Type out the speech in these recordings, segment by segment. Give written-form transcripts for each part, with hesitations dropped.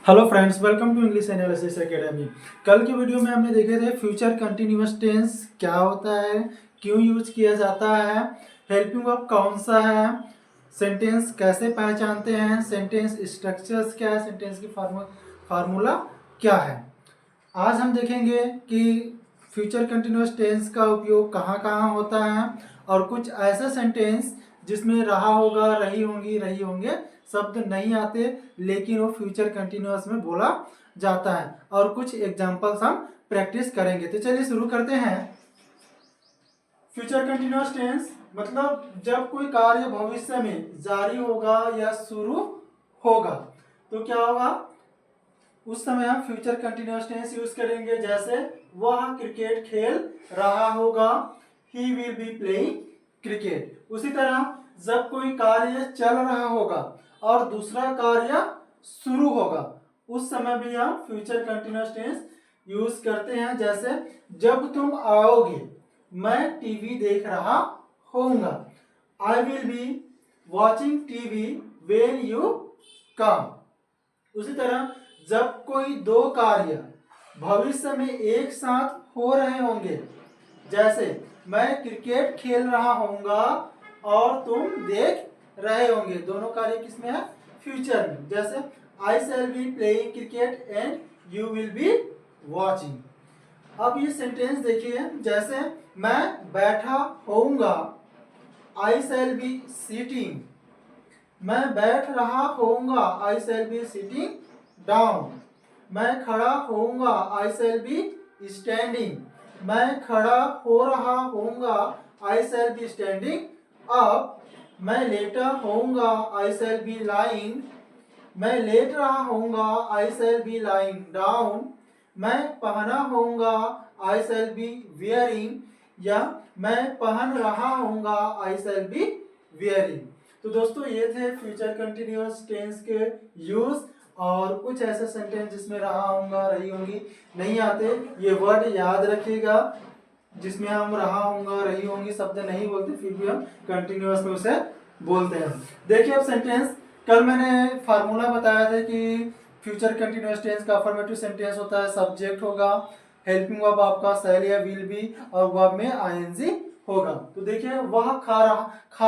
Hello friends, welcome to English analysis academy. कल की video में हमने देखे थे फ्यूचर कंटिन्यूअस टेंस क्या होता है, क्यों यूज किया जाता है, हेल्पिंग वर्ब कौन सा है, सेंटेंस कैसे पहचानते हैं, सेंटेंस स्ट्रक्चर्स क्या है, सेंटेंस की फार्मूला क्या है। आज हम देखेंगे कि फ्यूचर कंटिन्यूअस टेंस का उपयोग कहाँ कहाँ होता है और कुछ ऐसे सेंटेंस जिसमें रहा होगा, रही होंगे शब्द नहीं आते लेकिन वो फ्यूचर कंटिन्यूअस में बोला जाता है, और कुछ एग्जांपल्स हम प्रैक्टिस करेंगे। तो चलिए शुरू करते हैं। फ्यूचर कंटिन्यूअस टेंस मतलब जब कोई कार्य भविष्य में जारी होगा या शुरू होगा तो क्या होगा, उस समय हम फ्यूचर कंटिन्यूअस टेंस यूज करेंगे। जैसे वह क्रिकेट खेल रहा होगा, he will be playing cricket. उसी तरह जब कोई कार्य चल रहा होगा और दूसरा कार्य शुरू होगा उस समय भी हम फ्यूचर कंटिन्यूअस टेंस यूज करते हैं। जैसे जब तुम आओगे मैं टीवी देख रहा होऊंगा, I will be watching TV when you come. उसी तरह जब कोई दो कार्य भविष्य में एक साथ हो रहे होंगे, जैसे मैं क्रिकेट खेल रहा होऊंगा और तुम देख रहे होंगे, दोनों कार्य किसमें है, फ्यूचर में। जैसे I shall be playing cricket and you will be watching. अब ये सेंटेंस देखिए, जैसे मैं बैठा होऊंगा, आई शैल बी सीटिंग। मैं बैठ रहा होऊंगा, I shall be sitting down. मैं खड़ा होऊंगा, आई शैल बी स्टैंडिंग। मैं खड़ा हो रहा होऊंगा, I shall B standing up. मैं लेटा होऊंगा, आई शैल बी लाइंग। मैं लेट रहा होऊंगा, I shall B lying down. मैं पहना होऊंगा, आई शैल बी वियरिंग। या मैं पहन रहा होऊंगा, आई शैल बी वियरिंग। तो दोस्तों ये थे फ्यूचर कंटिन्यूअस टेंस के यूज, और कुछ ऐसे सेंटेंस जिसमें रहा होगा, रही होंगी नहीं आते। ये वर्ड याद रखिएगा, जिसमें हम रहा होगा, रही होंगी शब्द नहीं बोलते फिर भी हम कंटिन्यूअस में उसे बोलते हैं। देखिए अब सेंटेंस, कल मैंने फार्मूला बताया था कि फ्यूचर कंटिन्यूअस टेंस का अफर्मेटिव सेंटेंस होता है, सब्जेक्ट होगा, हेल्पिंग वर्ब आपका शैल या विल बी, और वर्ब में आईएनजी होगा। तो देखिए वह खा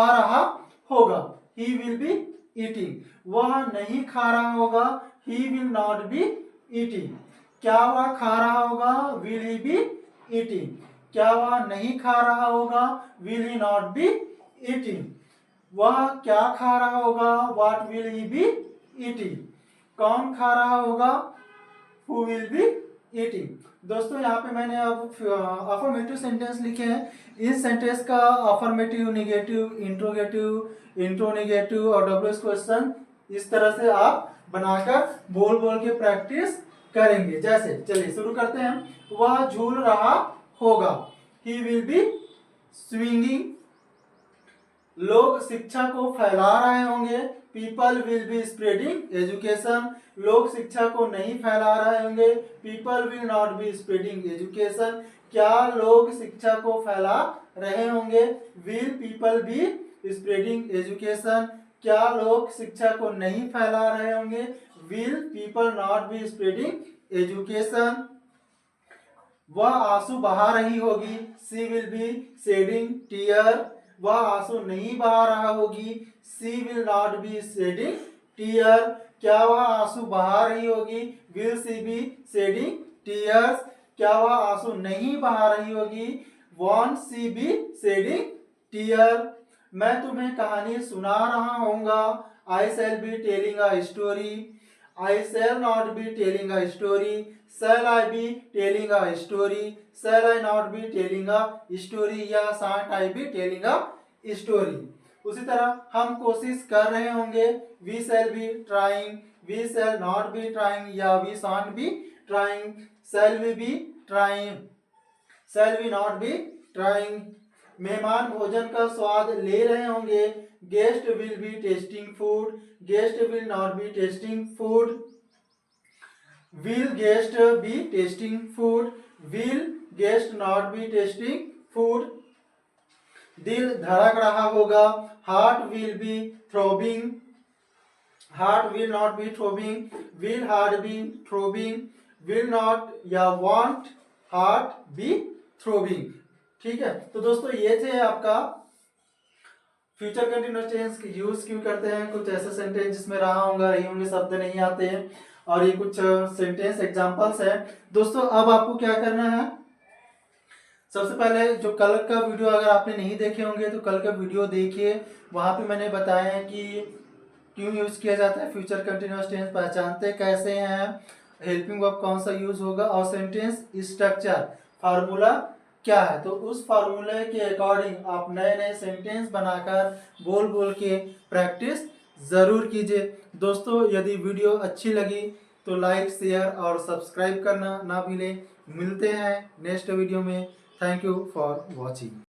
रहा होगा, ही विल बी ईटिंग। वह नहीं खा रहा होगा, he will not be eating. क्या वह खा रहा होगा, विल ही बी ईटिंग। क्या वह नहीं खा रहा होगा, will he not be eating. वह क्या खा रहा होगा, what will he be eating. कौन खा रहा होगा, हु विल बी ईटिंग। दोस्तों यहाँ पे मैंने अब अफर्मेटिव सेंटेंस लिखे हैं। इस सेंटेंस का अफर्मेटिव, नेगेटिव, इंट्रोगेटिव, इंट्रोनेगेटिव और डब्ल्यूएस क्वेश्चन इस तरह से आप बनाकर बोल बोल के प्रैक्टिस करेंगे। जैसे चलिए शुरू करते हैं। वह झूल रहा होगा, ही विल बी स्विंगिंग। लोग शिक्षा को फैला रहे होंगे, people will be spreading education. लोग शिक्षा को नहीं फैला रहे होंगे, people will not be spreading education. क्या लोग शिक्षा को फैला रहे होंगे, will people be spreading education. क्या लोग शिक्षा को नहीं फैला रहे होंगे, will people not be spreading education. वह आंसू बहा रही होगी, she will be shedding tear. वह आंसू नहीं बहा रहा होगी, she will not be shedding tier. क्या वह आंसू बहा रही होगी, will she be shedding tears. क्या वह आंसू नहीं बहा रही होगी, won't she be shedding tear. मैं तुम्हें कहानी सुना रहा होऊंगा, I shall be telling a story. I shall not be telling a story. Shall I be telling a story? Shall I not be telling a story? या shan't I be telling a story? उसी तरह हम कोशिश कर रहे होंगे, we shall be trying. We shall not be trying या we shan't be trying. Shall we be trying? Shall we not be trying? मेहमान भोजन का स्वाद ले रहे होंगे, guest will be tasting food. Guest will not be tasting food, will guest be tasting food, will guest not be tasting food. दिल धड़क रहा होगा, heart will be throbbing. Heart will not be throbbing, will heart be throbbing, will not या won't heart be throbbing. ठीक है, तो दोस्तों ये थे आपका फ्यूचर कंटिन्यूअस टेंस यूज क्यों करते हैं। कुछ ऐसे सेंटेंस जिसमें रहा होगा रही होंगे शब्द नहीं आते हैं, और ये कुछ सेंटेंस एग्जांपल्स है। दोस्तों अब आपको क्या करना है, सबसे पहले जो कल का वीडियो अगर आपने नहीं देखे होंगे तो कल का वीडियो देखिए, वहां पे मैंने बताया है कि क्यों यूज किया जाता है फ्यूचर कंटिन्यूअस टेंस, पहचानते कैसे हैं, हेल्पिंग वर्ब कौन सा यूज होगा, और सेंटेंस स्ट्रक्चर फार्मूला क्या है। तो उस फार्मूले के अकॉर्डिंग आप नए नए सेंटेंस बनाकर बोल बोल के प्रैक्टिस जरूर कीजिए। दोस्तों यदि वीडियो अच्छी लगी तो लाइक शेयर और सब्सक्राइब करना ना भूलें। मिलते हैं नेक्स्ट वीडियो में। Thank you for watching.